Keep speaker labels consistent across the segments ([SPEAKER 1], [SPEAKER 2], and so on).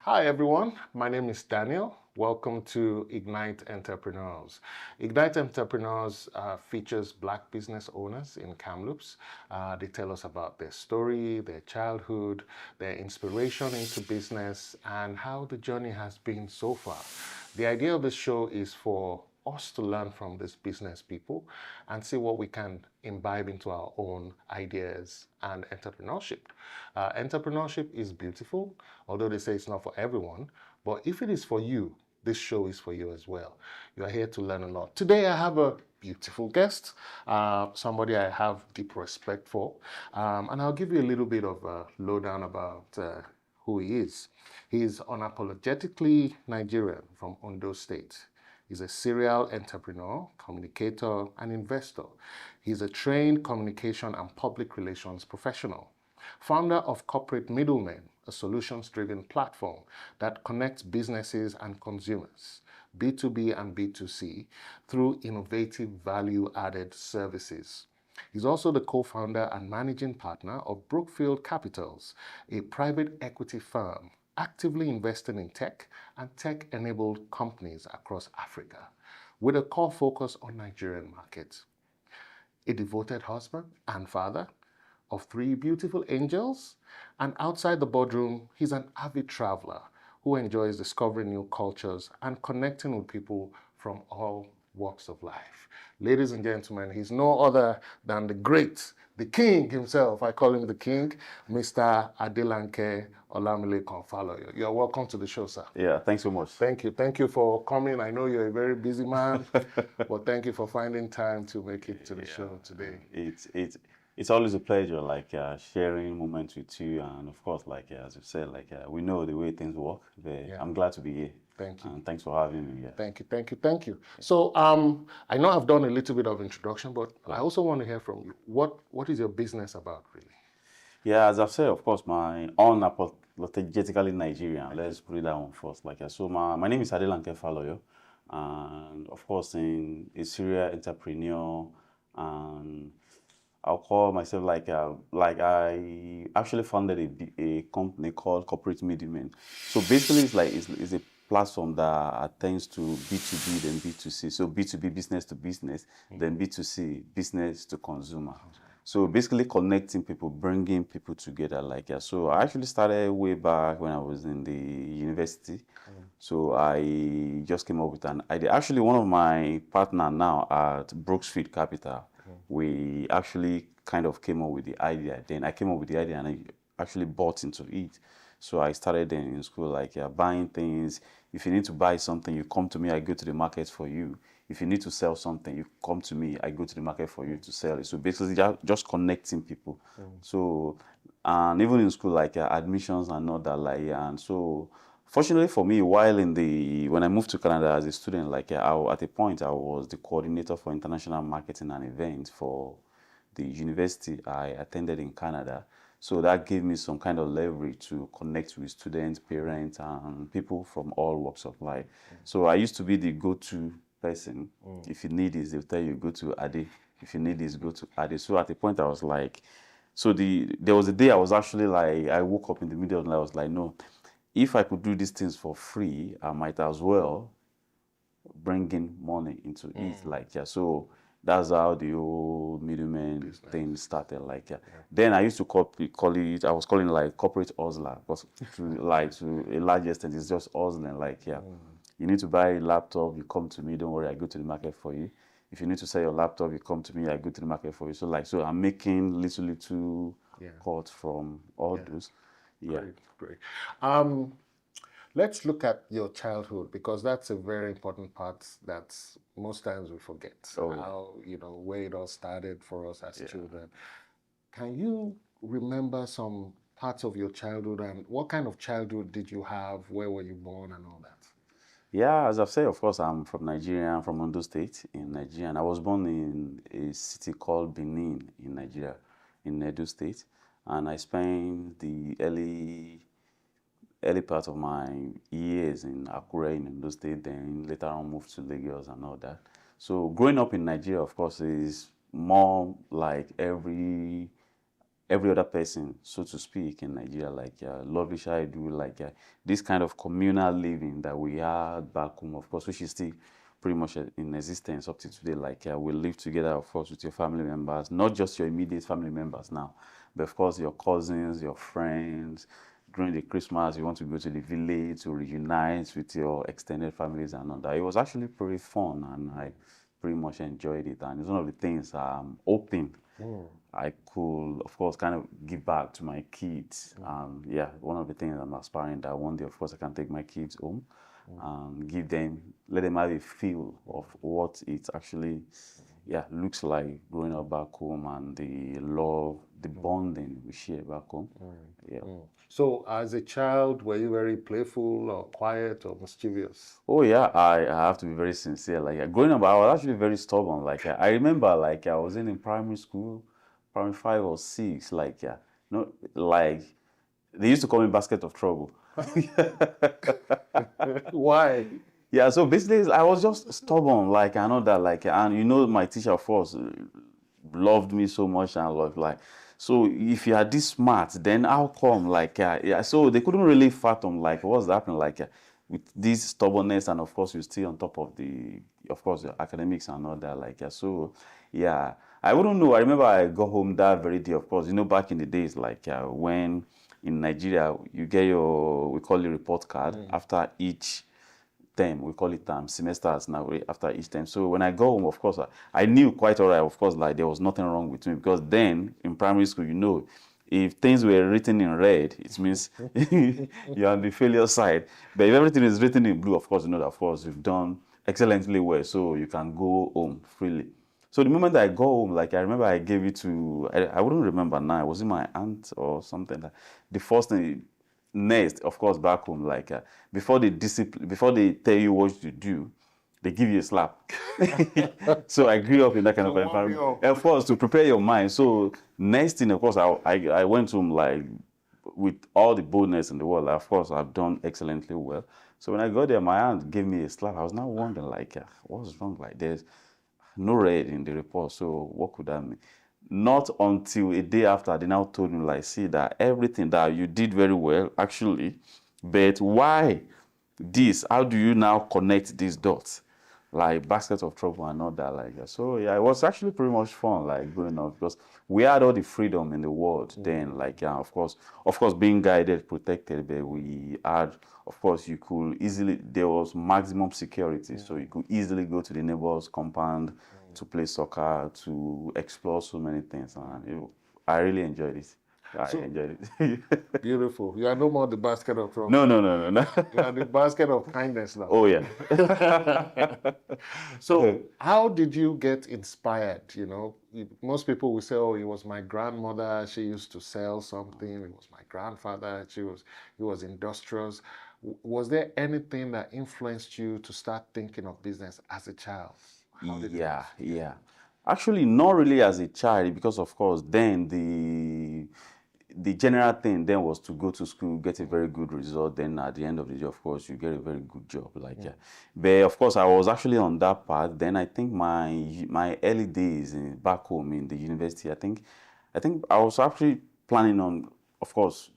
[SPEAKER 1] Hi everyone, my name is Daniel. Welcome to Ignite Entrepreneurs. Ignite Entrepreneurs features Black business owners in Kamloops. They tell us about their story, their childhood, their inspiration into business, and how the journey has been so far. The idea of this show is for us to learn from these business people and see what we can imbibe into our own ideas and entrepreneurship. Entrepreneurship is beautiful, although they say it's not for everyone. But if it is for you, this show is for you as well. You are here to learn a lot. Today I have a beautiful guest, somebody I have deep respect for, and I'll give you a little bit of a lowdown about who he is. He is unapologetically Nigerian from Ondo State. He's a serial entrepreneur, communicator, and investor. He's a trained communication and public relations professional. Founder of Corporate Middlemen, a solutions-driven platform that connects businesses and consumers, B2B and B2C, through innovative value-added services. He's also the co-founder and managing partner of Brookfield Capitals, a private equity firm actively investing in tech and tech-enabled companies across Africa, with a core focus on Nigerian markets. A devoted husband and father of 3 beautiful angels, and outside the boardroom, he's an avid traveler who enjoys discovering new cultures and connecting with people from all walks of life. Ladies and gentlemen, he's no other than the great, the king himself. I call him the king, Mr. Adelanke Olamilekan Faloyo. You're welcome to the show, sir.
[SPEAKER 2] Yeah, thanks so much.
[SPEAKER 1] Thank you. Thank you for coming. I know you're a very busy man, but thank you for finding time to make it to the show today.
[SPEAKER 2] It's always a pleasure, sharing moments with you, and of course, as you said, we know the way things work. I'm glad to be here.
[SPEAKER 1] Thank you.
[SPEAKER 2] And thanks for having me. Yeah.
[SPEAKER 1] Thank you. So I know I've done a little bit of introduction, but I also want to hear from you. What is your business about, really?
[SPEAKER 2] Yeah, as I've said, of course, my unapologetically Nigerian. Let's put it that one first. So my name is Adelanke Faloyo, and of course, in a serial entrepreneur, and I'll call myself I actually founded a company called Corporate Middlemen. So basically, it's a platform that attends to B2B then B2C. So B2B, business to business, then B2C, business to consumer. So basically connecting people, bringing people together So I actually started way back when I was in the university. So I just came up with an idea. Actually, one of my partner now at Brookfield Capital, we actually kind of came up with the idea. Then I came up with the idea and I actually bought into it. So I started then in school, buying things. If you need to buy something, you come to me, I go to the market for you. If you need to sell something, you come to me, I go to the market for you to sell it. So basically just connecting people. So, and even in school, admissions and all that, and so fortunately for me, when I moved to Canada as a student, at a point, I was the coordinator for international marketing and events for the university I attended in Canada. So that gave me some kind of leverage to connect with students, parents, and people from all walks of life. So I used to be the go-to person. If you need this, they'll tell you, go to Ade. If you need this, go to Ade. So at a point, I was there was a day I was actually I woke up in the middle of the night, I was like, no, if I could do these things for free, I might as well bring in money into it. So that's how the whole middleman thing started. Then I used to call it. I was calling it corporate hustler, because to a large extent, it's just hustling. You need to buy a laptop, you come to me. Don't worry, I go to the market for you. If you need to sell your laptop, you come to me. I go to the market for you. So I'm making little cuts from all those. Yeah,
[SPEAKER 1] great. Let's look at your childhood, because that's a very important part that most times we forget. How, where it all started for us as children. Can you remember some parts of your childhood and what kind of childhood did you have? Where were you born and all that?
[SPEAKER 2] Yeah, as I've said, of course, I'm from Nigeria. I'm from Ondo State in Nigeria. And I was born in a city called Benin in Nigeria, in Edo State. And I spent the early part of my years in Akure in Ondo State, then later on moved to Lagos and all that. So growing up in Nigeria, of course, is more like every other person, so to speak, in Nigeria, like lovely I do, like this kind of communal living that we had back home, of course, which is still pretty much in existence up to today. Like we live together, of course, with your family members, not just your immediate family members now, but of course your cousins, your friends. During the Christmas, you want to go to the village to reunite with your extended families and all that. It was actually pretty fun, and I pretty much enjoyed it. And it's one of the things I'm hoping I could, of course, kind of give back to my kids. Yeah, one of the things I'm aspiring that one day, of course, I can take my kids home and give them, let them have a feel of what it actually, looks like growing up back home and the love, the bonding we share back home.
[SPEAKER 1] So, as a child, were you very playful or quiet or mischievous?
[SPEAKER 2] Oh yeah, I have to be very sincere. Like growing up, I was actually very stubborn. Like I remember, like I was in primary school, primary 5 or 6. Like like they used to call me basket of trouble.
[SPEAKER 1] Why?
[SPEAKER 2] Yeah, so basically, I was just stubborn. Like I know that, like, and my teacher, of course, loved me so much and loved like. So if you are this smart, then how come? Like, so they couldn't really fathom like what's happening. Like with this stubbornness, and of course, you're still on top of the academics and all that. Like, so yeah, I wouldn't know. I remember I got home that very day. Of course, back in the days, like when in Nigeria you get we call it report card after each term. We call it semesters now after each term. So when I go home, of course, I knew quite all right, of course, like there was nothing wrong with me, because then in primary school, if things were written in red, it means you're on the failure side. But if everything is written in blue, of course, that of course you've done excellently well, so you can go home freely. So the moment I go home, like I remember I gave it to, I wouldn't remember now, it was in my aunt or something. The first thing, next, of course, back home, like before they tell you what to do, they give you a slap. So I grew up in that kind of environment. Of course, to prepare your mind. So next thing, of course, I went home like with all the boldness in the world. Of course, I've done excellently well. So when I got there, my aunt gave me a slap. I was now wondering, like, what's wrong? Like, there's no red in the report. So what could that mean? Not until a day after, they now told me, like, see that everything that you did very well, actually, but why this? How do you now connect these dots? Like basket of trouble and all that, like that. So yeah, it was actually pretty much fun, like growing up, because we had all the freedom in the world then. Like of course, being guided, protected, but we had, of course, there was maximum security, so you could easily go to the neighbor's compound to play soccer, to explore so many things, and I really enjoyed it. I enjoyed it.
[SPEAKER 1] Beautiful. You are no more the basket of trouble.
[SPEAKER 2] No.
[SPEAKER 1] You are the basket of kindness now.
[SPEAKER 2] Oh yeah.
[SPEAKER 1] So how did you get inspired? Most people will say, oh, it was my grandmother, she used to sell something. It was my grandfather, he was industrious. Was there anything that influenced you to start thinking of business as a child?
[SPEAKER 2] Yeah. Actually, not really as a child, because of course, then the general thing then was to go to school, get a very good result. Then at the end of the day, of course, you get a very good job. But of course, I was actually on that path. Then I think my early days back home in the university, I think I was actually planning on, of course,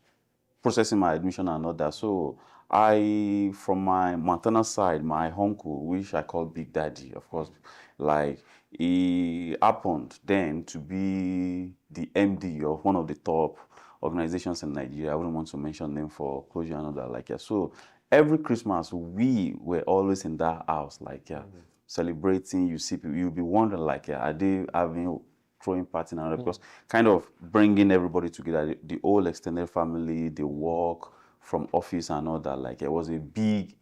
[SPEAKER 2] processing my admission and all that. So from my maternal side, my uncle, which I call Big Daddy, of course, like he happened then to be the MD of one of the top organizations in Nigeria. I wouldn't want to mention them for closure and all that. Like so every Christmas we were always in that house, like celebrating. You see people, you'll be wondering, like, are they having throwing party and all that? Because kind of bringing everybody together, the whole extended family, the work from office and all that. Like it was a big,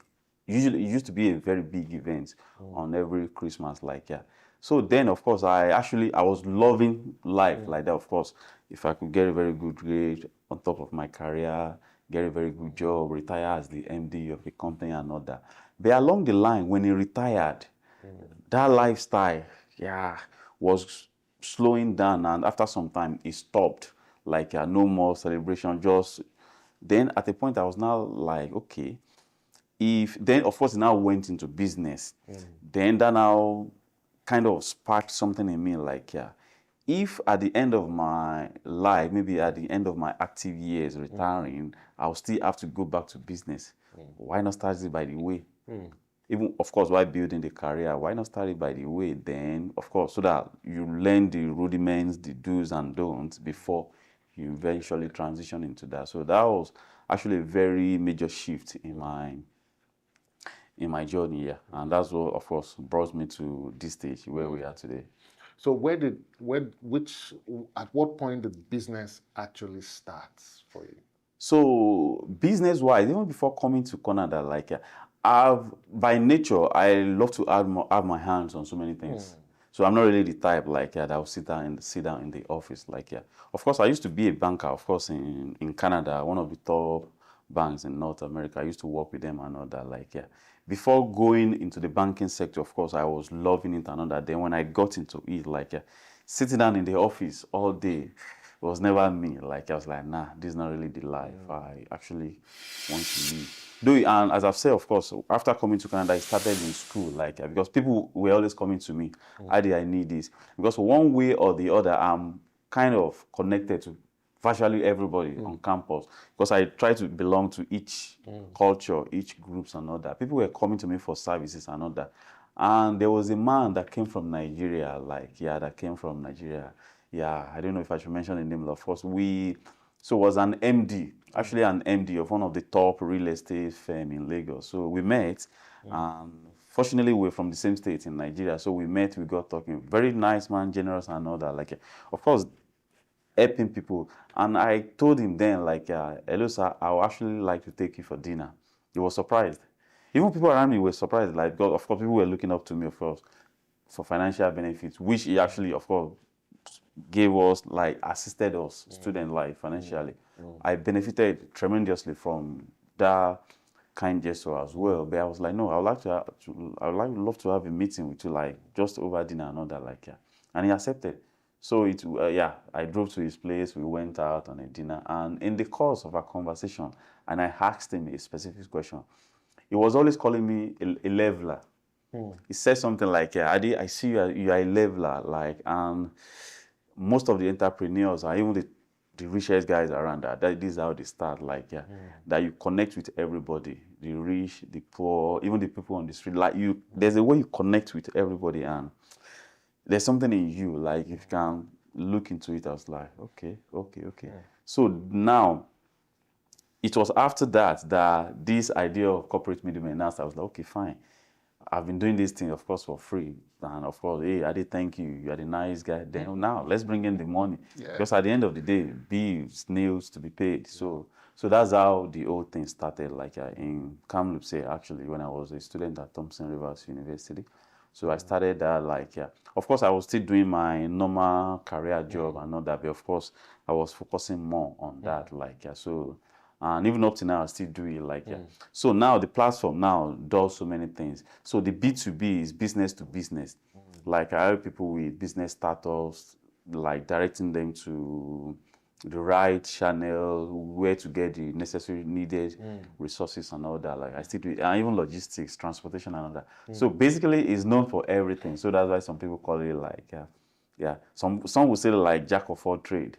[SPEAKER 2] usually it used to be a very big event on every Christmas, like So then, of course, I was loving life like that. Of course, if I could get a very good grade on top of my career, get a very good job, retire as the MD of a company and all that. But along the line, when he retired, that lifestyle, was slowing down, and after some time, it stopped. Like no more celebration. Just then, at a point, I was now like, okay, if then, of course, now went into business. Then that now kind of sparked something in me, like, if at the end of my life, maybe at the end of my active years, retiring, I'll still have to go back to business. Why not start it by the way? Even, of course, while building the career, why not start it by the way? Then, of course, so that you learn the rudiments, the do's and don'ts before you eventually transition into that. So that was actually a very major shift in my journey, and that's what, of course, brought me to this stage where we are today.
[SPEAKER 1] So at what point did business actually start for you?
[SPEAKER 2] So business-wise, even before coming to Canada, like by nature, I love to have my hands on so many things. So I'm not really the type like that will sit down in the office. Like of course, I used to be a banker. Of course, in Canada, one of the top banks in North America. I used to work with them and all that. Like before going into the banking sector, of course, I was loving it and all that. Then when I got into it, like sitting down in the office all day was never me. Like I was like, nah, this is not really the life I actually want to live. And as I've said, of course, after coming to Canada, I started in school, like because people were always coming to me, how do I need this? Because one way or the other, I'm kind of connected to virtually everybody on campus, because I try to belong to each culture, each groups and all that. People were coming to me for services and all that. And there was a man that came from Nigeria, that came from Nigeria. Yeah, I don't know if I should mention the name, of course. So was an MD, actually an MD of one of the top real estate firm in Lagos. So we met, and fortunately we're from the same state in Nigeria. So we met, we got talking. Very nice man, generous and all that. Like, of course, helping people. And I told him then, like, hello sir, I would actually like to take you for dinner. He was surprised. Even people around me were surprised, like, because of course people were looking up to me, of course, for financial benefits, which he actually, of course, gave us, like, assisted us, student life, financially. I benefited tremendously from that kind gesture as well. But I was like, no, I would love to have a meeting with you, like, just over dinner and all that, like, and he accepted. So I drove to his place, we went out on a dinner, and in the course of our conversation, and I asked him a specific question, he was always calling me a leveler. He said something like, Adi, I see you are a leveler, like, and most of the entrepreneurs are even the richest guys around that this is how they start, like, that you connect with everybody, the rich, the poor, even the people on the street, like there's a way you connect with everybody, and there's something in you, like, if you can look into it, I was like, okay. So now, it was after that this idea of corporate middleman, I was like, okay, fine. I've been doing this thing, of course, for free. And of course, hey, Adi, thank you. You're the nice guy. Then now, let's bring in the money. Because at the end of the day, bills, nails to be paid. So that's how the whole thing started, like in Kamloops, actually, when I was a student at Thompson Rivers University. So I started that, like, of course, I was still doing my normal career job and all that, but of course, I was focusing more on that, like, so, and even up to now, I still do it, like, So now the platform now does so many things. So the B2B is business to business. Like, I help people with business startups, like directing them to the right channel, where to get the necessary needed resources and all that. Like, I still do it, and even logistics, transportation and all that. So basically, it's known for everything. So that's why some people call it, like, some will say, like, jack of all trade.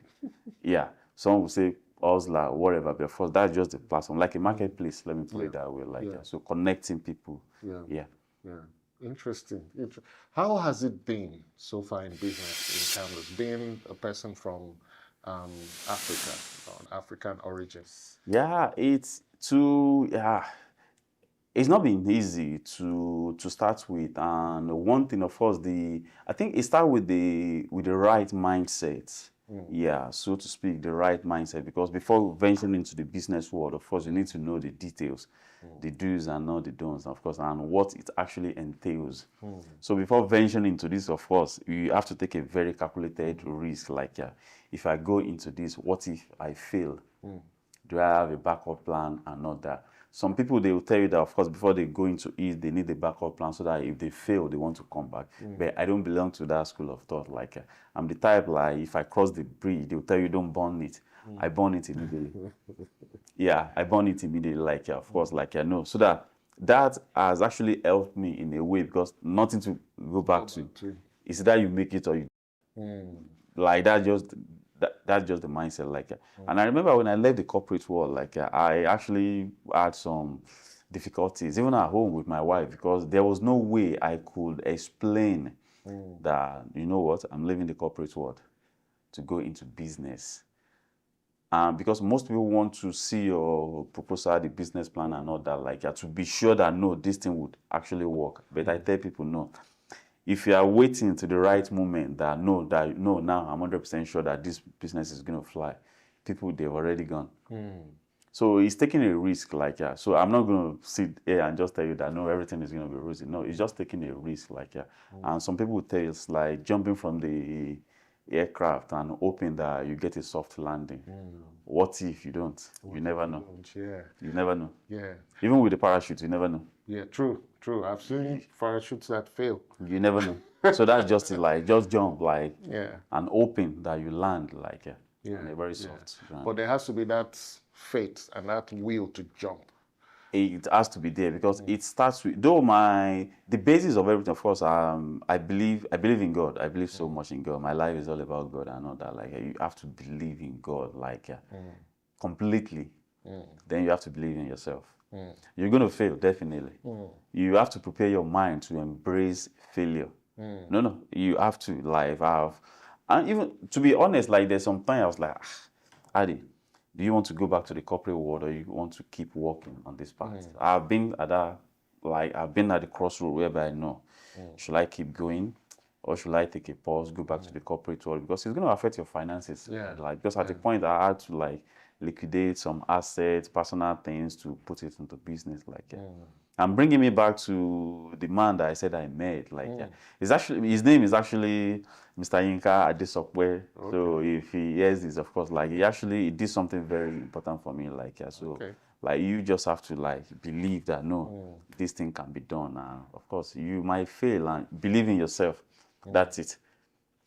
[SPEAKER 2] Some will say hustler, whatever. But of course, that's just the platform, like a marketplace. Let me put it that way. Like, so connecting people.
[SPEAKER 1] Interesting. How has it been so far in business in Kamloops, being a person from Africa, or African origins?
[SPEAKER 2] It's not been easy to start with, and one thing, of course, I think it started with the right mindset. So to speak, the right mindset, because before venturing into the business world, of course, you need to know the details, the do's and not the don'ts, of course, and what it actually entails. So before venturing into this, of course, you have to take a very calculated risk, like, if I go into this, what if I fail? Do I have a backup plan and not that? Some people, they will tell you that, of course, before they go into it, they need a backup plan so that if they fail, they want to come back. But I don't belong to that school of thought. Like, I'm the type, like, if I cross the bridge, they'll tell you, don't burn it. I burn it immediately. Yeah, I burn it immediately, like, of course, like, I know. So that has actually helped me in a way, because nothing to go back to. It's that you make it or you... Like, that's just the mindset, like. And I remember when I left the corporate world, like, I actually had some difficulties, even at home with my wife, because there was no way I could explain that, you know what, I'm leaving the corporate world to go into business. Because most people want to see your proposal, the business plan and all that, like, to be sure that, no, this thing would actually work. But I tell people, no. If you are waiting to the right moment that no, now I'm 100% sure that this business is going to fly, people, they've already gone. So it's taking a risk, like, so I'm not going to sit here and just tell you that, no, everything is going to be rosy. No, it's just taking a risk, like, and some people will tell you it's like jumping from the aircraft and hoping that you get a soft landing. What if you don't? You never know. You never know. Even with the parachute, you never know.
[SPEAKER 1] True. I've seen parachutes that fail.
[SPEAKER 2] You never know. So that's just it, like, just jump, like, and hoping that you land, like, on a very soft ground.
[SPEAKER 1] But there has to be that faith and that will to jump.
[SPEAKER 2] It has to be there, because it starts with, though the basis of everything, of course, I believe in God. I believe so much in God. My life is all about God and all that. Like, you have to believe in God, like, completely. Then you have to believe in yourself. You're going to fail, definitely. You have to prepare your mind to embrace failure. No, you have to, like, and even, to be honest, like, there's some time I was like, Adi, do you want to go back to the corporate world, or you want to keep working on this path? I've been at the crossroad whereby I know, should I keep going, or should I take a pause, go back to the corporate world? Because it's going to affect your finances. Like, because at the point I had to, like, liquidate some assets, personal things, to put it into business, like, and bringing me back to the man that I said I met, like, his name is actually Mr. Yinka Adesokwe. So if he hears this, of course, like, he did something very important for me, like, so like, you just have to, like, believe that, no, this thing can be done. And of course, you might fail, and believe in yourself. That's it.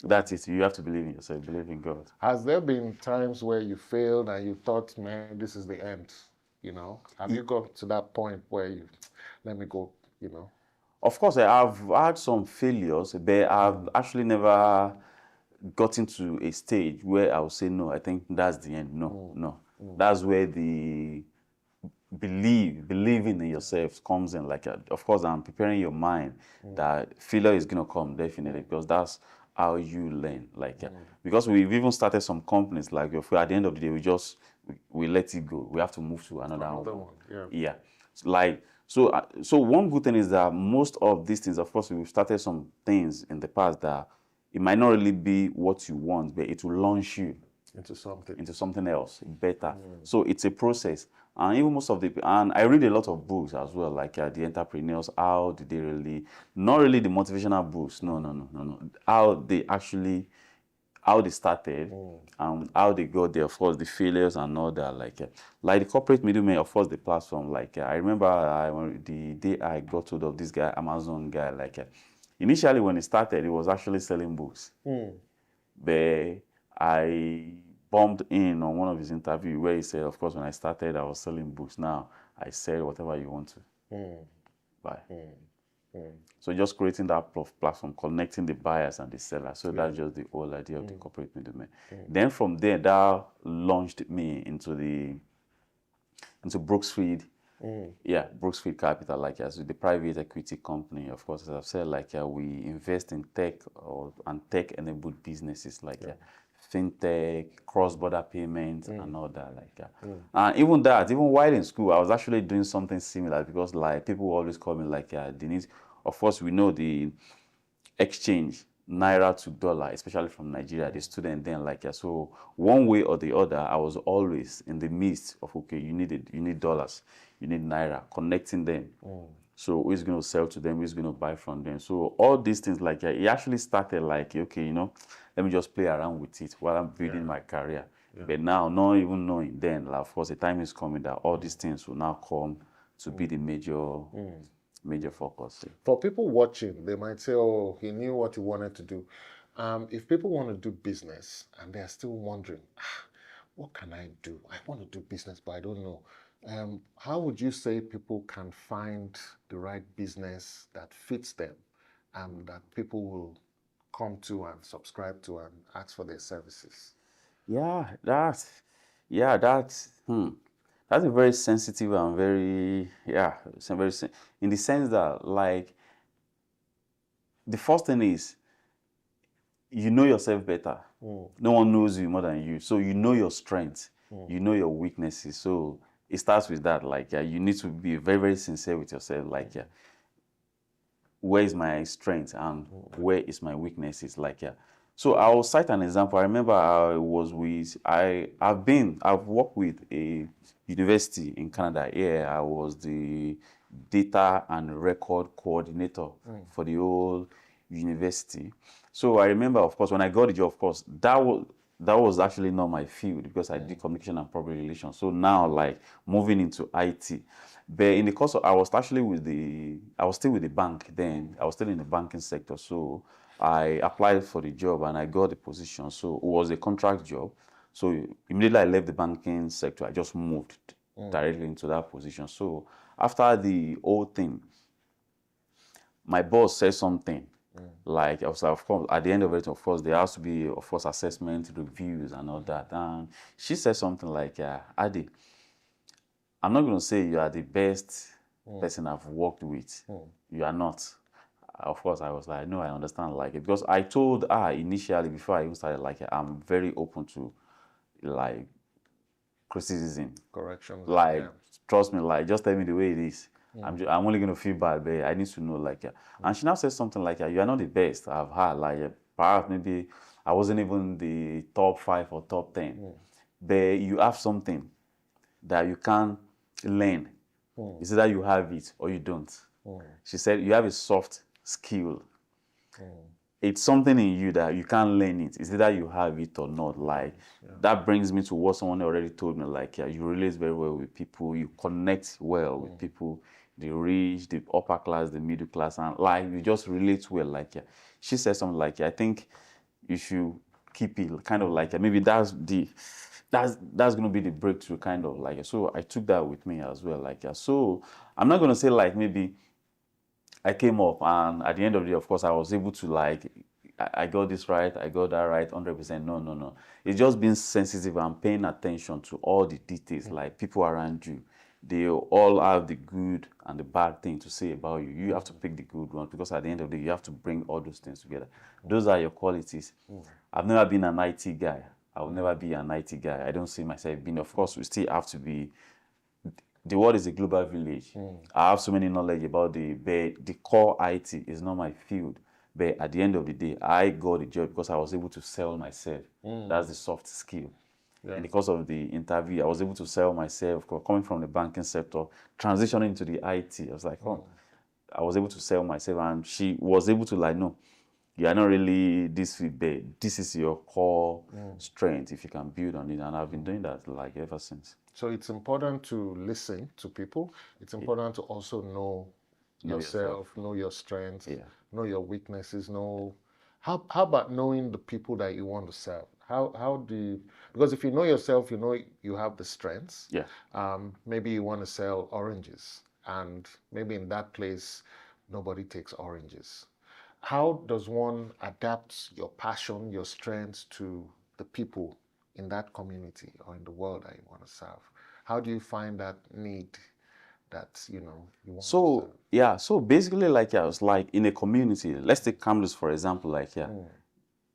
[SPEAKER 2] You have to believe in yourself, believe in God.
[SPEAKER 1] Has there been times where you failed and you thought, man, this is the end? You know, have you got to that point where you, let me go, you know?
[SPEAKER 2] Of course, I've had some failures, but I've actually never gotten to a stage where I would say, no, I think that's the end. No. That's where the believing in yourself comes in. Like, of course, I'm preparing your mind that failure is going to come, definitely, because that's how you learn. Like, because we've even started some companies, like, if at the end of the day, we let it go. We have to move to another one. Yeah. Like, so one good thing is that most of these things, of course, we've started some things in the past that it might not really be what you want, but it will launch you
[SPEAKER 1] into
[SPEAKER 2] something else better. So it's a process. And even and I read a lot of books as well, like the entrepreneurs, how did they really, not really the motivational books, no, how they started, and how they got there, of course, the failures and all that, like the corporate middleman, of course, the platform, like, I remember the day I got hold of this guy, Amazon guy, like, initially when he started, he was actually selling books. But I bumped in on one of his interviews where he said, of course, when I started, I was selling books. Now, I sell whatever you want to buy. So just creating that platform, connecting the buyers and the sellers. So that's just the whole idea of the corporate middleman. Then from there, that launched me into Brooksfield. Brooksfield Capital, like, as the private equity company. Of course, as I've said, like, we invest in tech and tech-enabled businesses, like fintech, cross-border payments, and all that, like. And even while in school, I was actually doing something similar, because, like, people always call me, like, they need. Of course, we know the exchange naira to dollar, especially from Nigeria, the student then, like, so one way or the other, I was always in the midst of, okay, you need dollars, you need naira, connecting them. So who's going to sell to them, who's going to buy from them? So all these things, like, it actually started like, okay, let me just play around with it while I'm building my career. But now, not even knowing then, like, of course, the time is coming that all these things will now come to be the major focus.
[SPEAKER 1] For people watching, they might say, oh, he knew what he wanted to do. If people want to do business and they're still wondering, what can I do? I want to do business, but I don't know. How would you say people can find the right business that fits them and that people will come to and subscribe to and ask for their services?
[SPEAKER 2] That's a very sensitive and very, in the sense that, like, the first thing is, you know yourself better. No one knows you more than you. So you know your strengths, you know your weaknesses. So it starts with that. Like, you need to be very, very sincere with yourself. Like, where is my strength and where is my weaknesses? Like, So I'll cite an example. I remember I've worked with a university in Canada. Yeah, I was the data and record coordinator for the whole university. So I remember, of course, when I got the job, of course, that was actually not my field because I did communication and public relations. So now, like, moving into IT. But in the course of, I was still with the bank then. I was still in the banking sector. So I applied for the job and I got the position. So it was a contract job. So immediately I left the banking sector. I just moved directly into that position. So after the whole thing, my boss said something. Like, of course, at the end of it, of course, there has to be, of course, assessment, reviews, and all that. And she said something like, Adi, I'm not going to say you are the best person I've worked with. You are not. Of course, I was like, no, I understand, like, because I told her initially, before I even started, like, I'm very open to, like, criticism.
[SPEAKER 1] Corrections.
[SPEAKER 2] Like, trust me, like, just tell me the way it is. I'm only going to feel bad, but I need to know, like, And she now said something like, you are not the best I've had. Like, perhaps maybe I wasn't even the top 5 or top 10. But you have something that you can learn. It's either you have it or you don't. She said, you have a soft skill. It's something in you that you can't learn it. It's either you have it or not. Like, that brings me to what someone already told me. Like, you relate very well with people. You connect well with people. The rich, the upper class, the middle class, and, like, you just relate well. Like, she said something like, I think you should keep it kind of like, maybe that's going to be the breakthrough kind of, like. So I took that with me as well. Like, so I'm not going to say, like, maybe I came up and at the end of the day, of course, I was able to, like, I got this right, I got that right, 100%. No. It's just being sensitive and paying attention to all the details, like people around you. They all have the good and the bad thing to say about you. You have to pick the good one because at the end of the day, you have to bring all those things together. Those are your qualities. I've never been an IT guy. I will never be an IT guy. I don't see myself being. Of course, we still have to be. The world is a global village. I have so many knowledge about the core IT is not my field. But at the end of the day, I got the job because I was able to sell myself. That's the soft skill. And because of the interview, I was able to sell myself, coming from the banking sector, transitioning to the IT. I was like, I was able to sell myself. And she was able to, like, no, you are not really this field, but this is your core strength if you can build on it. And I've been doing that, like, ever since.
[SPEAKER 1] So it's important to listen to people. It's important to also know yourself, know your strengths, know your weaknesses, know how about knowing the people that you want to serve? How do you, because if you know yourself, you know you have the strengths. Maybe you want to sell oranges, and maybe in that place nobody takes oranges. How does one adapt your passion, your strengths to the people in that community or in the world that you want to serve? How do you find that need that you want to serve?
[SPEAKER 2] So basically, like, I was like in a community. Let's take Kamloops for example. Like,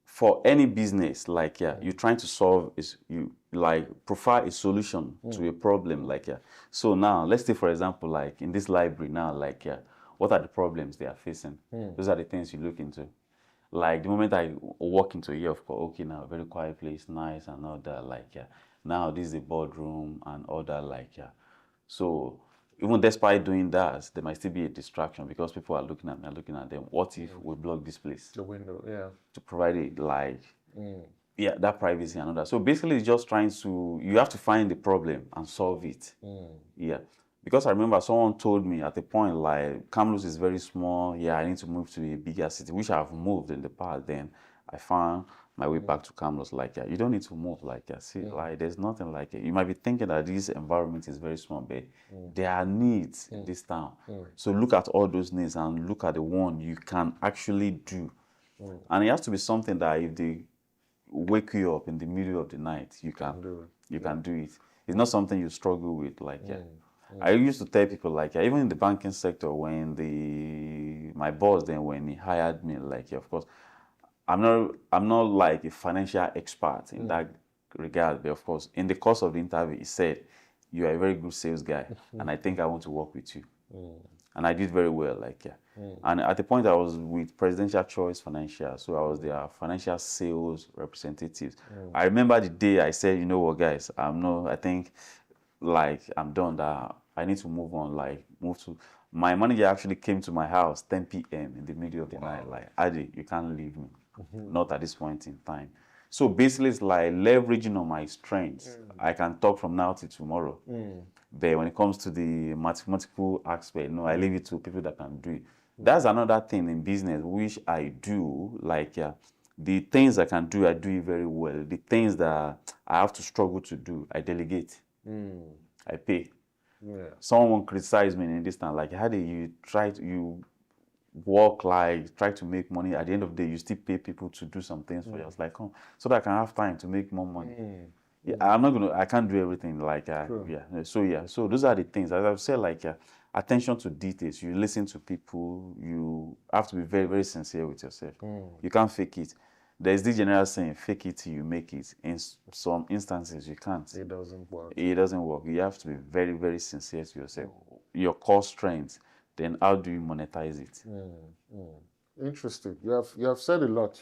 [SPEAKER 2] for any business, like, you're trying to solve is you like provide a solution to a problem. Like, so now let's take for example, like in this library now, like, what are the problems they are facing? Those are the things you look into. Like, the moment I walk into here, of course, okay, now very quiet place, nice and all that. Like, now this is the boardroom and all that. Like, so even despite doing that, there might still be a distraction because people are looking at them. What if we block this place?
[SPEAKER 1] The window,
[SPEAKER 2] To provide it, like, yeah, that privacy and all that. So basically, it's just trying to, you have to find the problem and solve it. Yeah. Because I remember someone told me at the point, like, Kamloops is very small. Yeah, I need to move to a bigger city, which I've moved in the past. Then I found my way back to Kamloops. Like, yeah, you don't need to move. Like, yeah, see, like, there's nothing like it. You might be thinking that this environment is very small, but there are needs in this town. So look at all those needs and look at the one you can actually do. And it has to be something that if they wake you up in the middle of the night, you can do it. It's not something you struggle with. Like, yeah. I used to tell people, like, even in the banking sector, when my boss then, when he hired me, like, yeah, of course, I'm not like a financial expert in that regard, but of course, in the course of the interview, he said, "You are a very good sales guy, and I think I want to work with you." And I did very well, like, yeah. And at the point I was with Presidential Choice Financial, so I was their financial sales representative. I remember the day I said, you know what, guys, I think, like, I'm done, that I need to move on, like, my manager actually came to my house 10 p.m. in the middle of the night, like, Adi, you can't leave me, not at this point in time. So basically, it's like leveraging on my strengths. I can talk from now till tomorrow. But when it comes to the mathematical aspect, no, I leave it to people that can do it. That's another thing in business, which I do. Like, the things I can do, I do it very well. The things that I have to struggle to do, I delegate. I pay. Someone criticized me in this time, like, how do you work, like, try to make money, at the end of the day you still pay people to do some things for you. I was like, come, so that I can have time to make more money. Yeah, I can't do everything, like, so those are the things, as I've said, like, attention to details. You listen to people, you have to be very, very sincere with yourself. You can't fake it. There's this general saying, fake it till you make it. In some instances, you can't.
[SPEAKER 1] It doesn't work.
[SPEAKER 2] It doesn't work. You have to be very, very sincere to yourself. Your core strengths, then how do you monetize it?
[SPEAKER 1] Interesting. You have said a lot.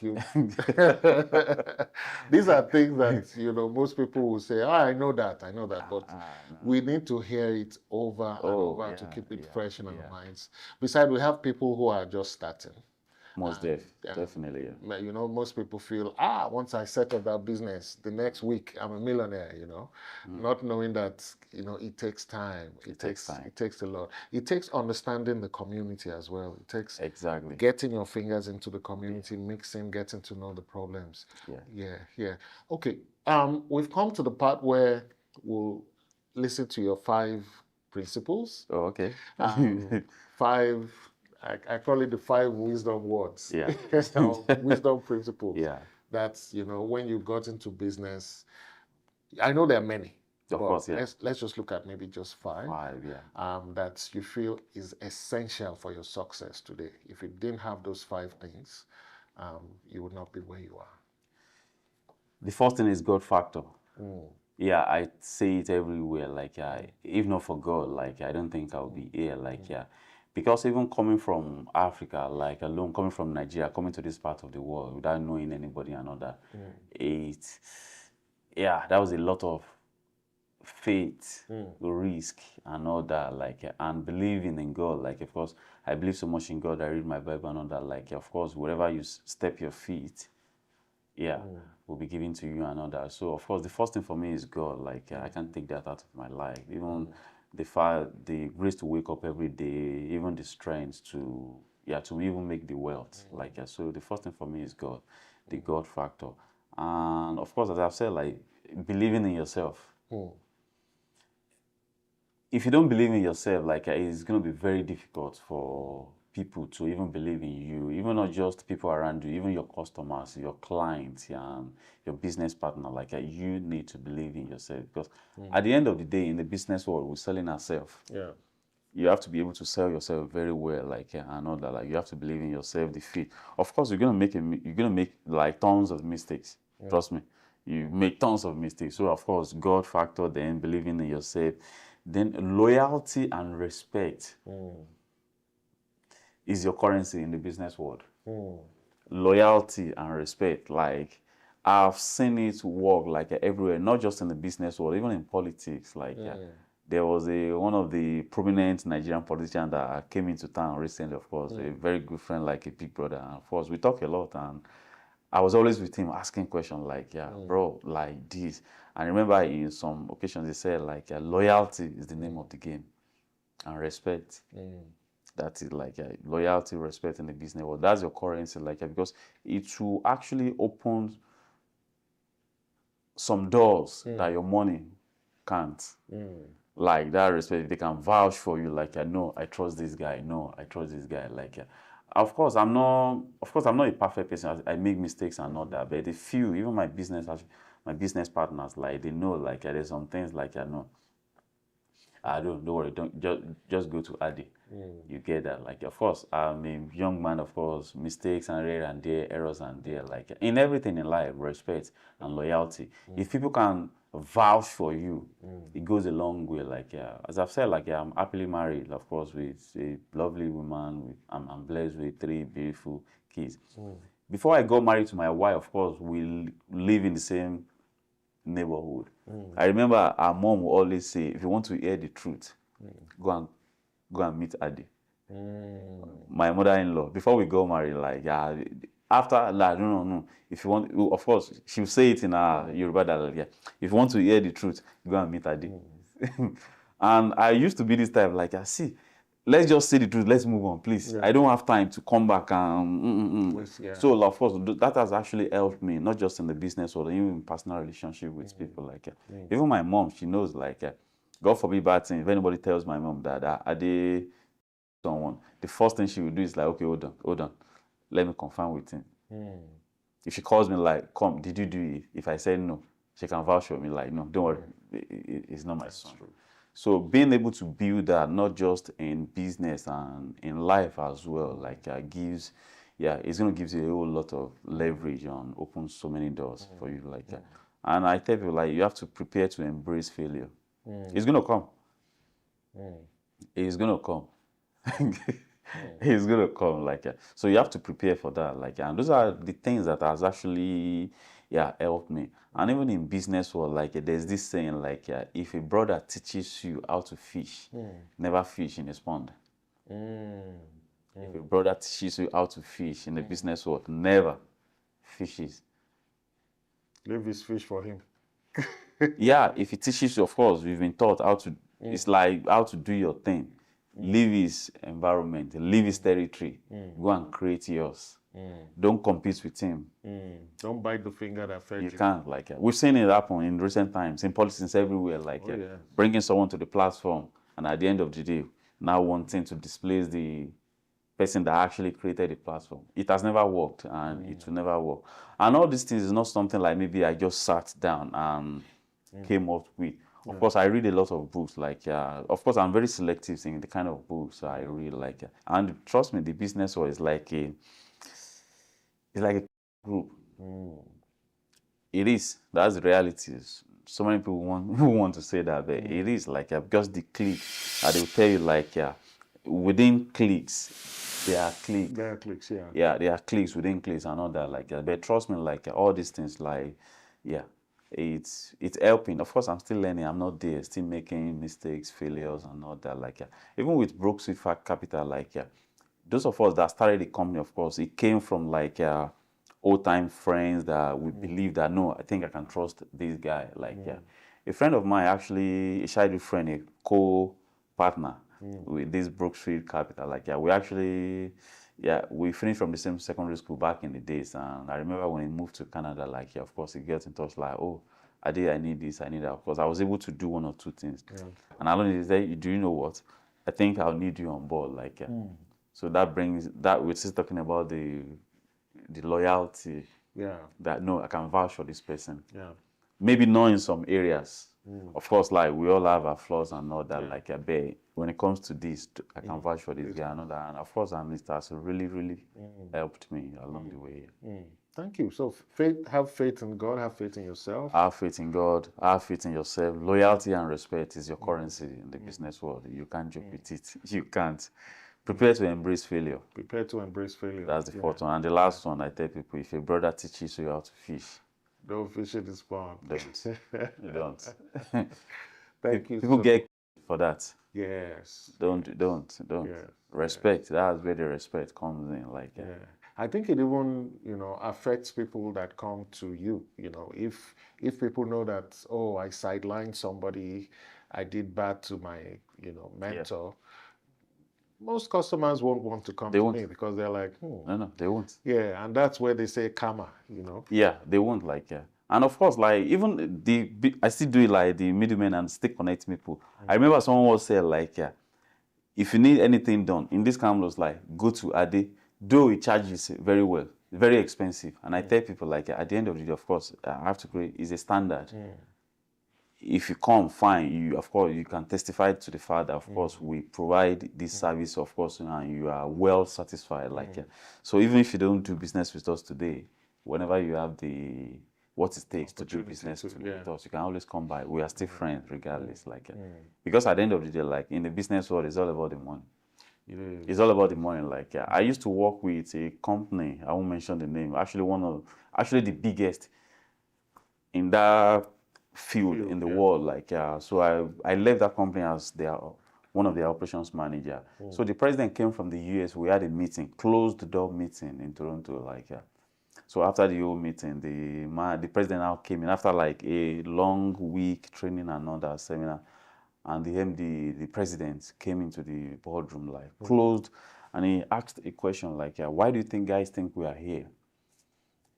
[SPEAKER 1] These are things that most people will say, I know that, but
[SPEAKER 2] no.
[SPEAKER 1] we need to hear it over and over to keep it fresh in our minds. Besides, we have people who are just starting.
[SPEAKER 2] Most definitely, yeah.
[SPEAKER 1] Most people feel, once I set up that business, the next week I'm a millionaire, not knowing that, it takes time. It takes a lot. It takes understanding the community as well. It takes getting your fingers into the community, mixing, getting to know the problems. Yeah. Okay. We've come to the part where we'll listen to your 5 principles.
[SPEAKER 2] Oh, okay.
[SPEAKER 1] 5 I call it the 5 wisdom words.
[SPEAKER 2] Yeah.
[SPEAKER 1] Wisdom principles.
[SPEAKER 2] Yeah.
[SPEAKER 1] That's, when you got into business, I know there are many.
[SPEAKER 2] Of course, yeah.
[SPEAKER 1] Let's just look at maybe just 5.
[SPEAKER 2] 5, yeah.
[SPEAKER 1] That you feel is essential for your success today. If you didn't have those 5 things, you would not be where you are.
[SPEAKER 2] The first thing is God factor. Yeah, I say it everywhere. Like, if not for God, like, I don't think I'll be here. Like, because even coming from Africa, like, alone, coming from Nigeria, coming to this part of the world without knowing anybody and all that, that was a lot of faith, risk, and all that, like, and believing in God. Like, of course, I believe so much in God. I read my Bible and all that. Like, of course, wherever you step your feet, will be given to you and all that. So, of course, the first thing for me is God. Like, I can't take that out of my life. Even the grace to wake up every day, even the strength to even make the wealth. Like, so the first thing for me is God, the God factor. And of course, as I've said, like, believing in yourself. If you don't believe in yourself, like, it's going to be very difficult for people to even believe in you, even not just people around you, even your customers, your clients, and your business partner. Like, you need to believe in yourself, because at the end of the day, in the business world, we're selling ourselves.
[SPEAKER 1] Yeah.
[SPEAKER 2] You have to be able to sell yourself very well, like, and all that. Like, you have to believe in yourself, the fit. Of course, you're gonna make like tons of mistakes. Trust me, you make tons of mistakes. So of course, God factor, then believing in yourself, then loyalty and respect is your currency in the business world. Loyalty and respect, like, I've seen it work, like, everywhere, not just in the business world, even in politics. Like, there was one of the prominent Nigerian politicians that came into town recently, of course, a very good friend, like a big brother. And of course, we talk a lot, and I was always with him asking questions like, yeah, bro, like this. I remember in some occasions he said like, loyalty is the name of the game, and respect. That is like loyalty, respect in the business world. That's your currency, like because it will actually open some doors that your money can't. Like that respect, they can vouch for you. Like, no, I trust this guy. No, I trust this guy. Like, of course, I'm not a perfect person. I make mistakes and all that. But they feel, even my business partners, like they know, like there's some things like no, don't worry, don't just go to Adi. You get that. Like, of course, I'm a young man. Of course, mistakes and here and there, errors and there. Like in everything in life, respect and loyalty. If people can vouch for you, it goes a long way. Like as I've said, like I'm happily married, of course, with a lovely woman. I'm blessed with 3 beautiful kids. Before I got married to my wife, of course, we live in the same neighborhood. I remember our mom would always say, if you want to hear the truth, go and meet Adi. My mother-in-law, before we got married, like after like no. If you want, of course, she'll say it in her Yoruba dialect. Yeah, if you want to hear the truth, go and meet Adi. And I used to be this type, like see, let's just say the truth. Let's move on, please. I don't have time to come back and. So of course, that has actually helped me, not just in the business world, even in personal relationship with people. Like even my mom, she knows. Like God forbid bad thing. If anybody tells my mom that Adi someone, the first thing she will do is like, okay, hold on, let me confirm with him. If she calls me like, come, did you do it? If I say no, she can vouch for me like, no, don't worry, it's not my son. True. So being able to build that, not just in business and in life as well, like gives, it's going to give you a whole lot of leverage and open so many doors for you. Like, and I tell people, like, you have to prepare to embrace failure. It's going to come. It's going to come. It's gonna come, like so you have to prepare for that, like and those are the things that has actually helped me. And even in business world, like there's this saying, like if a brother teaches you how to fish, never fish in his pond. If a brother teaches you how to fish in the business world, never fishes.
[SPEAKER 1] Leave his fish for him.
[SPEAKER 2] If he teaches you, of course, we've been taught how to. It's like how to do your thing. Leave his environment, leave his territory, go and create yours. Don't compete with him.
[SPEAKER 1] Don't bite the finger that fed you.
[SPEAKER 2] You can't, like we've seen it happen in recent times, in politics everywhere, like bringing someone to the platform and at the end of the day, now wanting to displace the person that actually created the platform. It has never worked and it will never work. And all these things is not something like maybe I just sat down and came up with. Of course, I read a lot of books. Like, of course, I'm very selective in the kind of books I read. Like, and trust me, the business world is like a group. It is. That's the reality. So many people want to say that, but it is like because the clique, they will tell you like within cliques, there are cliques.
[SPEAKER 1] There are cliques,
[SPEAKER 2] there are cliques within cliques and all that. Like, but trust me, like all these things, like, it's helping. Of course, I'm still learning. I'm not there, still making mistakes, failures, and all that. Like, even with Brooksy Fact Capital, like, those of us that started the company, of course, it came from like old-time friends that we believe that no, I think I can trust this guy. Like, a friend of mine actually, a childhood friend, a co-partner with this Brooksy Capital. Like, we actually. We finished from the same secondary school back in the days, and I remember when he moved to Canada, like, of course, he gets in touch, like, oh, I need this, I need that. Of course, I was able to do 1 or 2 things. And I learned that, do you know what? I think I'll need you on board, like, so that brings, that we're still talking about the loyalty, that, no, I can vouch for this person. Maybe not in some areas. Of course, like, we all have our flaws and all that, like, but when it comes to this, I can vouch for this guy and all that. And of course, and it has really, really helped me along the way.
[SPEAKER 1] Thank you. So have faith in God, have faith in yourself.
[SPEAKER 2] Have faith in God, have faith in yourself. Loyalty and respect is your currency in the business world. You can't joke with it. You can't. Prepare to embrace failure.
[SPEAKER 1] Prepare to embrace failure.
[SPEAKER 2] That's the fourth one. And the last one, I tell people, if a brother teaches you how to fish,
[SPEAKER 1] don't fish in his pond.
[SPEAKER 2] You don't.
[SPEAKER 1] Thank you.
[SPEAKER 2] People get for that.
[SPEAKER 1] Yes.
[SPEAKER 2] Don't.
[SPEAKER 1] Yes.
[SPEAKER 2] Respect. That's where the respect comes in. Like,
[SPEAKER 1] I think it even, affects people that come to you. If people know that, oh, I sidelined somebody, I did bad to my, mentor. Most customers won't want to come
[SPEAKER 2] They
[SPEAKER 1] to
[SPEAKER 2] won't.
[SPEAKER 1] me because they're like,
[SPEAKER 2] No, they won't.
[SPEAKER 1] yeah, and that's where they say karma,
[SPEAKER 2] Yeah, they won't like. And of course, like even I still do it like the middleman and still connect people. I remember someone was saying like, if you need anything done in this campus, like go to Ade, though it charges very well, very expensive. And I tell people like at the end of the day, of course, I have to create is a standard. If you come, fine. You of course you can testify to the fact that of course we provide this service, of course, and you are well satisfied. Like so, even if you don't do business with us today, whenever you have the what it takes to do business with us, you can always come by. We are still friends regardless. Like because at the end of the day, like in the business world, it's all about the money. It's all about the money. Like I used to work with a company. I won't mention the name. Actually the biggest in that field in the world. Like so I left that company as one of their operations manager. So the president came from the US. We had a meeting, closed door meeting in Toronto. Like so after the whole meeting, the president now came in after like a long week training and another seminar, and the MD, the president, came into the boardroom like closed, and he asked a question like, why do you think guys think we are here?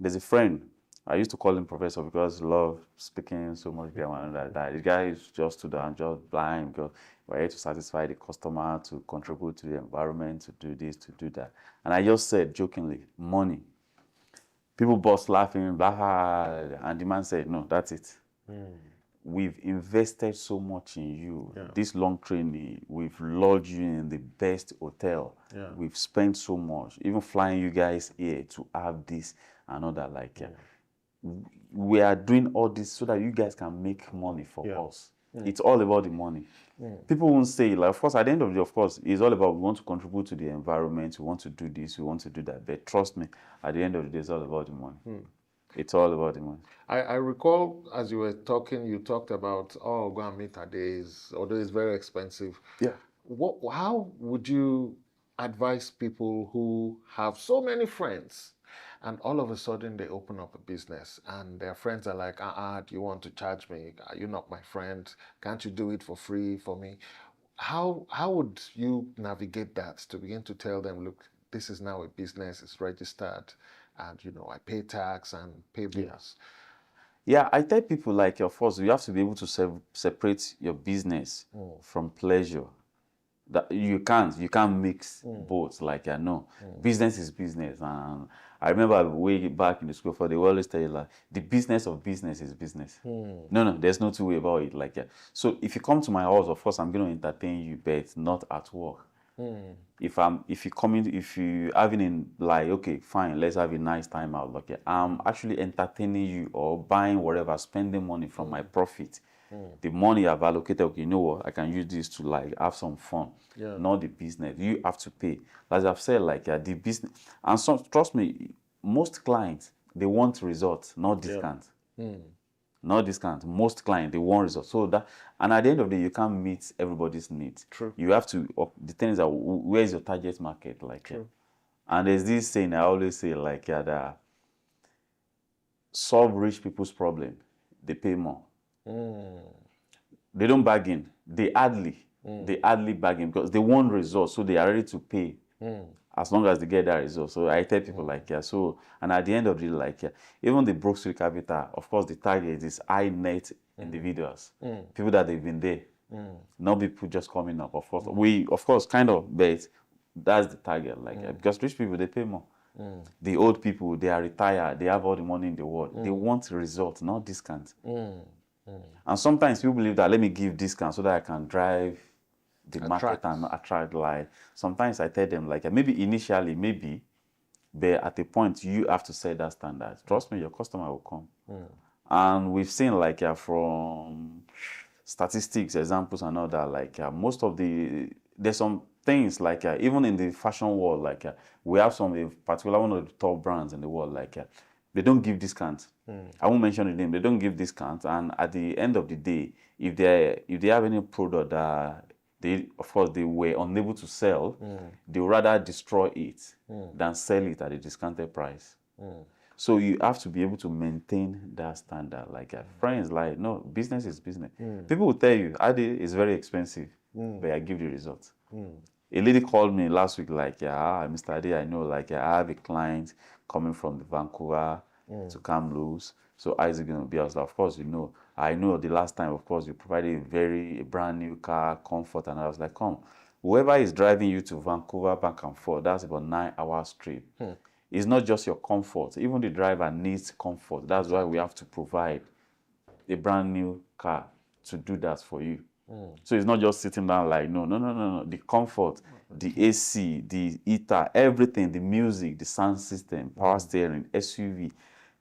[SPEAKER 2] There's a friend. I used to call him professor because I love speaking so much. That the guy is just stood there and just blind because we're here to satisfy the customer, to contribute to the environment, to do this, to do that. And I just said jokingly, money. People burst laughing, blah, blah, and the man said, no, that's it. We've invested so much in you. This long training, we've lodged you in the best hotel. We've spent so much, even flying you guys here to have this and all that. Like, we are doing all this so that you guys can make money for us. It's all about the money. People won't say, like, of course, at the end of the day, of course, it's all about we want to contribute to the environment, we want to do this, we want to do that. But trust me, at the end of the day, it's all about the money. It's all about the money.
[SPEAKER 1] I recall as you were talking, you talked about, oh, go and meet Ade's, although it's very expensive. How would you advise people who have so many friends and all of a sudden they open up a business and their friends are like, do you want to charge me? You're not my friend. Can't you do it for free for me? How would you navigate that to begin to tell them, look, this is now a business, it's registered, and I pay tax and pay bills?
[SPEAKER 2] Yeah, I tell people like, of course, you have to be able to separate your business from pleasure. That you can't mix both. Like business is business. And I remember way back in the school, they always tell you like the business of business is business. No, there's no two way about it. Like so, if you come to my house, of course, I'm going to entertain you, but not at work. If you having in like, okay, fine, let's have a nice time out. Okay, I'm actually entertaining you or buying whatever, spending money from my profit. The money I've allocated, okay, you know what, I can use this to like have some fun, not the business. You have to pay. As I've said, like the business, and so trust me, most clients, they want results, not discount. Not discount. Most clients, they want results. So that, and at the end of the day, you can't meet everybody's needs.
[SPEAKER 1] True.
[SPEAKER 2] You have to, the thing is that where is your target market? Like,
[SPEAKER 1] True.
[SPEAKER 2] And there's this saying I always say, like, that solve rich people's problem, they pay more. They don't bargain. They hardly bargain because they want results, so they are ready to pay as long as they get that result. So I tell people like, so, and at the end of the day, like, even the Brook Street Capital, of course, the target is high net individuals, people that they've been there, not people just coming up. Of course, we, of course, kind of, but that's the target, like, because rich people, they pay more. The old people, they are retired, they have all the money in the world. They want results, not discount. And sometimes people believe that let me give discount so that I can drive the market and attract. Like sometimes I tell them like maybe initially, maybe, but at a point you have to set that standard. Trust me, your customer will come. And we've seen like from statistics, examples and all that, like most of there's some things like even in the fashion world, like we have some particular one of the top brands in the world, like they don't give discounts. I won't mention the name. They don't give discounts, and at the end of the day, if they have any product that of course, they were unable to sell, they would rather destroy it than sell it at a discounted price. So you have to be able to maintain that standard. Like friends, like, no, business is business. People will tell you, Adi is very expensive, but I give the results. A lady called me last week, like, yeah, Mr. Adi, I know, like, I have a client coming from the Vancouver to Kamloops. So how is it going to be? I was like, of course, you know. I know the last time, of course, you provided a brand new car, comfort, and I was like, come, whoever is driving you to Vancouver back and forth, that's about 9 hours trip. It's not just your comfort. Even the driver needs comfort. That's why we have to provide a brand new car to do that for you. So it's not just sitting down like, no. The comfort, the AC, the heater, everything, the music, the sound system, power steering, SUV.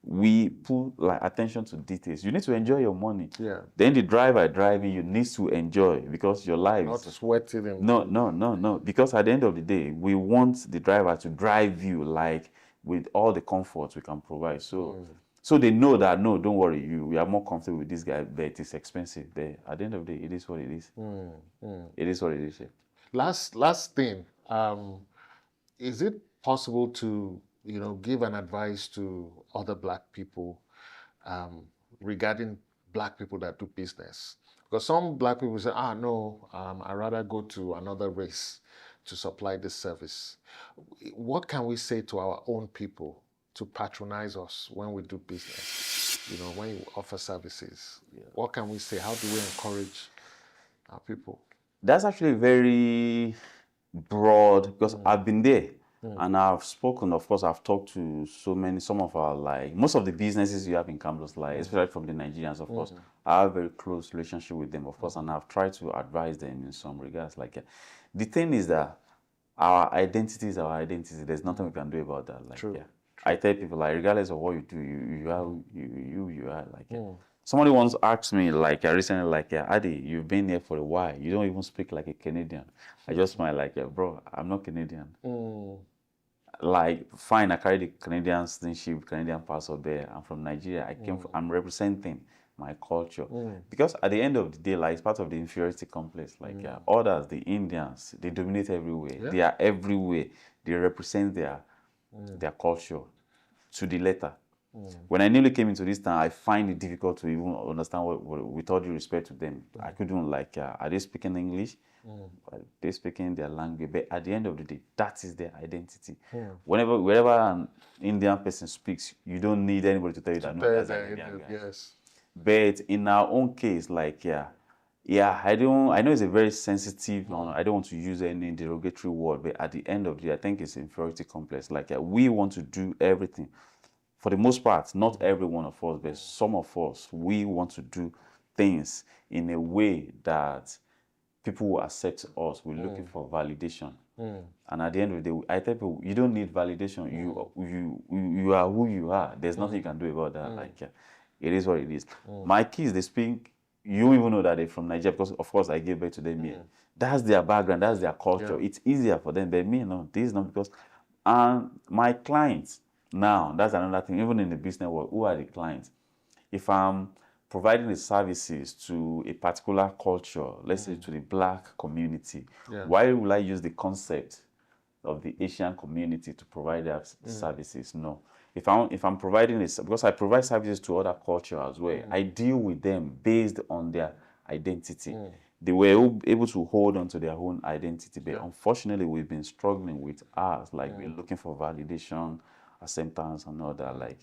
[SPEAKER 2] We put like attention to details. You need to enjoy your money. Then the driver driving you needs to enjoy, because your life
[SPEAKER 1] not sweating and
[SPEAKER 2] no. Because at the end of the day, we want the driver to drive you like with all the comforts we can provide. So they know that, no, don't worry, we are more comfortable with this guy, but it's expensive. But at the end of the day, it is what it is. It is what it is.
[SPEAKER 1] Last thing, is it possible to give an advice to other Black people regarding Black people that do business? Because some Black people say, no, I'd rather go to another race to supply this service. What can we say to our own people to patronize us when we do business? When you offer services, what can we say? How do we encourage our people?
[SPEAKER 2] That's actually very broad, because I've been there. And I've spoken, of course, I've talked to some of our, like, most of the businesses you have in Campus, like, especially from the Nigerians, of course. I have a very close relationship with them, of course, and I've tried to advise them in some regards. Like, the thing is that our identity is our identity. There's nothing we can do about that. Like,
[SPEAKER 1] True.
[SPEAKER 2] I tell people, like, regardless of what you do, you are who you are. Like, somebody once asked me, like, recently, like, Adi, you've been here for a while. You don't even speak like a Canadian. I just smile, like, bro, I'm not Canadian. Like, fine, I carry the Canadian citizenship, Canadian passport there. I'm from Nigeria. I'm representing my culture. Because at the end of the day, like, it's part of the inferiority complex. Like, others, the Indians, they dominate everywhere. They are everywhere. They represent their culture to the letter. When I newly came into this town, I find it difficult to even understand what with all due respect to them. I couldn't, like, are they speaking English? Are they speaking their language? But at the end of the day, that is their identity. Wherever an Indian person speaks, you don't need anybody to tell you that, no, that's an Indian guy.
[SPEAKER 1] Yes.
[SPEAKER 2] But in our own case, like, I know it's a very sensitive, I don't want to use any derogatory word, but at the end of the day, I think it's inferiority complex. Like, we want to do everything. For the most part, not every one of us, but some of us, we want to do things in a way that people will accept us. We're looking for validation. And at the end of the day, I tell people, you don't need validation. You are who you are. There's nothing you can do about that. Like, it is what it is. My kids, they speak, you even know that they're from Nigeria, because, of course, I gave birth to them here. That's their background. That's their culture. It's easier for them. But me, no, this is not, because my clients, now, that's another thing. Even in the business world, who are the clients? If I'm providing the services to a particular culture, let's say to the Black community, why will I use the concept of the Asian community to provide their services? No. If I'm providing this, because I provide services to other cultures as well, I deal with them based on their identity. They were able to hold on to their own identity, but unfortunately, we've been struggling with ours. Like, we're looking for validation, acceptance, and all that. Like,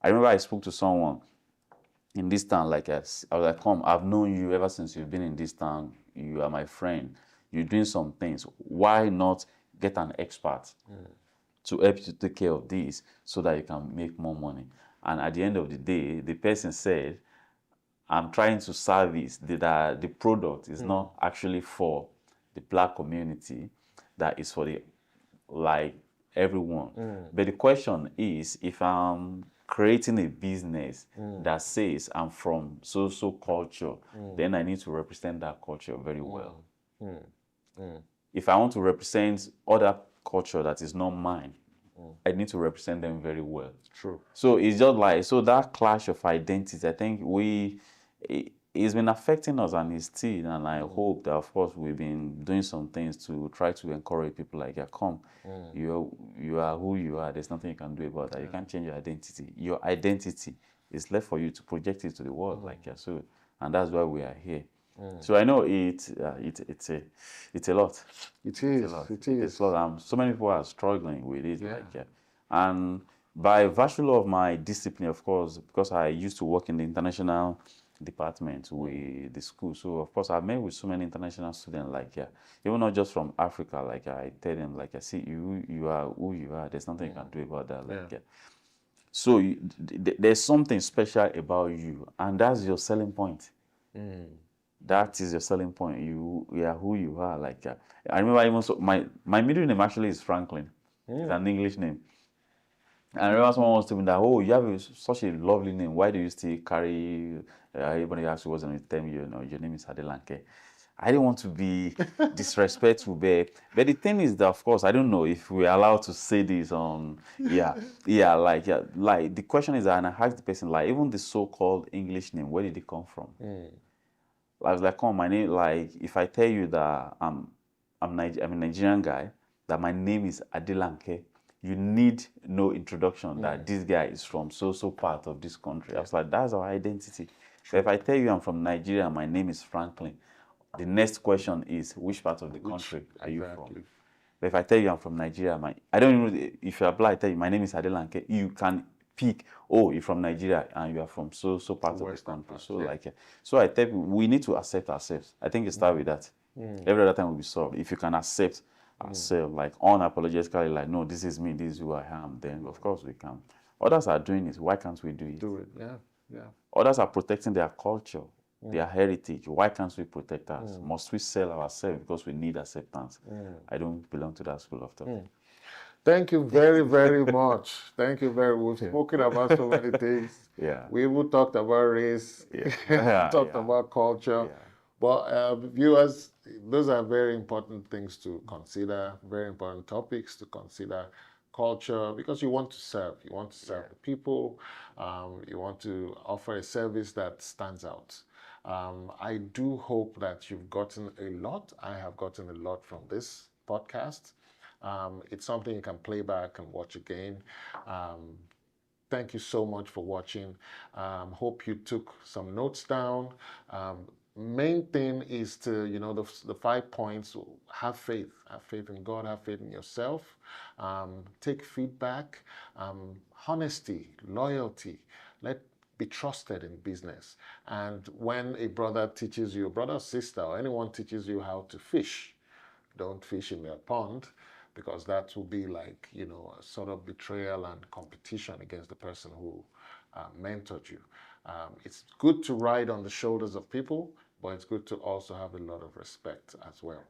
[SPEAKER 2] I remember I spoke to someone in this town. Like, I was like, come, I've known you ever since you've been in this town. You are my friend. You're doing some things. Why not get an expert to help you to take care of this so that you can make more money? And at the end of the day, the person said, I'm trying to service that the product is not actually for the Black community, that is for the, like, everyone. But the question is, if I'm creating a business that says I'm from so culture, then I need to represent that culture very well. If I want to represent other culture that is not mine, I need to represent them very well.
[SPEAKER 1] True.
[SPEAKER 2] So it's just like, so that clash of identity, I think it's been affecting us and it's still, and I hope that of course we've been doing some things to try to encourage people like, yeah, come, you are who you are. There's nothing you can do about that. You can't change your identity. Your identity is left for you to project it to the world, like, yeah. So, and that's why we are here. So I know it's a lot.
[SPEAKER 1] It is.
[SPEAKER 2] It's a lot. It's a lot. So many people are struggling with it,
[SPEAKER 1] Yeah.
[SPEAKER 2] like, yeah. And by virtue of my discipline, of course, because I used to work in the international department with the school, so of course I met with so many international students, like, yeah, even not just from Africa. Like, I tell them, like, I see you are who you are. There's nothing you can do about that, like, yeah. So there's something special about you, and that's your selling point. That is your selling point. You are who you are. Like, I remember even so, my middle name actually is Franklin. It's an English name. And I remember someone was telling me that, oh, you have such a lovely name. Why do you still carry? Everybody asks you what's on tell me, your name is Adelanke. I didn't want to be disrespectful, but the thing is that, of course, I don't know if we're allowed to say this on, like the question is that, and I asked the person, like, even the so-called English name, where did it come from? I was like, come, my name, like, if I tell you that I'm a Nigerian guy, that my name is Adelanke, you need no introduction that this guy is from so part of this country. I was like, that's our identity. So if I tell you I'm from Nigeria, my name is Franklin, the next question is, which part of the country are you from? But if I tell you I'm from Nigeria, I don't know if you apply, I tell you my name is Adelanke, you can pick, oh, you're from Nigeria and you are from so part of the country. So like, so I tell people we need to accept ourselves. I think it starts with that. Every other time will be solved. If you can accept ourselves, like unapologetically, like, no, this is me, this is who I am, then of course we can. Others are doing it. Why can't we do it?
[SPEAKER 1] Do it. Yeah.
[SPEAKER 2] Others are protecting their culture, their heritage. Why can't we protect us? Must we sell ourselves because we need acceptance? I don't belong to that school of thought.
[SPEAKER 1] Thank you very, very much. Thank you very much. We've spoken about so many things.
[SPEAKER 2] Yeah.
[SPEAKER 1] We even talked about race, talked about culture. But viewers, those are very important things to consider, very important topics to consider. Culture, because you want to serve. You want to serve the people. You want to offer a service that stands out. I do hope that you've gotten a lot. I have gotten a lot from this podcast. It's something you can play back and watch again. Thank you so much for watching. Hope you took some notes down. Main thing is to, the 5 points: have faith in God, have faith in yourself, take feedback, honesty, loyalty, be trusted in business. And when a brother teaches you, a brother or sister, or anyone teaches you how to fish, don't fish in their pond, because that will be like, a sort of betrayal and competition against the person who mentored you. It's good to ride on the shoulders of people, but it's good to also have a lot of respect as well.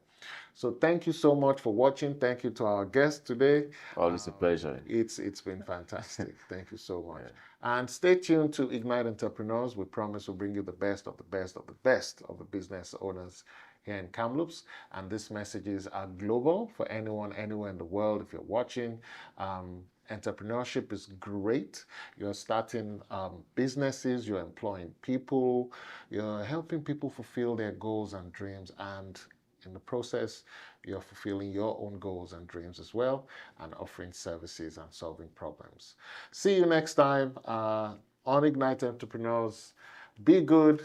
[SPEAKER 1] So thank you so much for watching. Thank you to our guest today.
[SPEAKER 2] Always a pleasure.
[SPEAKER 1] It's been fantastic. Thank you so much. And stay tuned to Ignite Entrepreneurs. We promise we'll bring you the best of the best of the best of the business owners here in Kamloops. And these messages are global for anyone, anywhere in the world. If you're watching, entrepreneurship is great. You're starting businesses, you're employing people, you're helping people fulfill their goals and dreams, and in the process, you're fulfilling your own goals and dreams as well, and offering services and solving problems. See you next time on Ignite Entrepreneurs. Be good,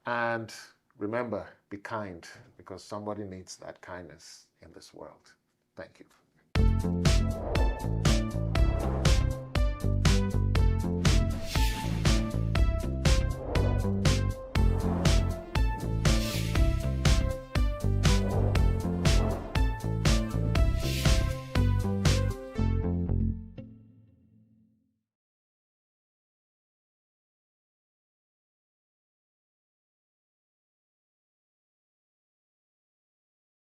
[SPEAKER 1] and remember, be kind, because somebody needs that kindness in this world. Thank you.